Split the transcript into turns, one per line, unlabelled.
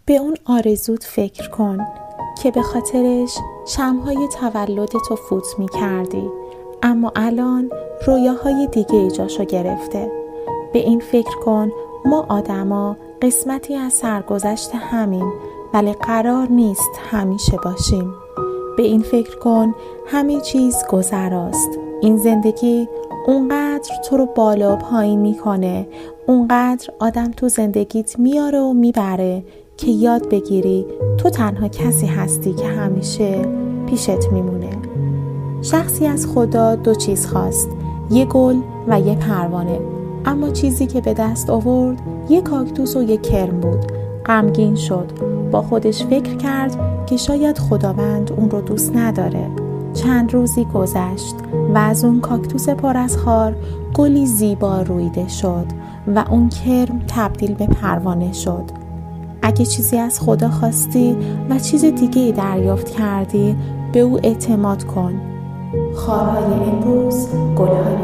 به اون آرزوت فکر کن که به خاطرش شمع‌های تولد تو فوت می کردی، اما الان رویاهای دیگه جاشو گرفته. به این فکر کن ما آدما قسمتی از سرگذشت همیم، ولی قرار نیست همیشه باشیم. به این فکر کن همه چیز گذراست. این زندگی اونقدر تو رو بالا و پایین میکنه، اونقدر آدم تو زندگیت میاره و میبره که یاد بگیری تو تنها کسی هستی که همیشه پیشت میمونه. شخصی از خدا 2 چیز خواست، یه گل و یه پروانه، اما چیزی که به دست آورد یه کاکتوس و یه کرم بود. غمگین شد، با خودش فکر کرد که شاید خداوند اون رو دوست نداره. چند روزی گذشت و از اون کاکتوس پر از خار گلی زیبا رویده شد و اون کرم تبدیل به پروانه شد. اگه چیزی از خدا خواستی و چیز دیگه‌ای دریافت کردی، به او اعتماد کن. خارهای امروز، گلهای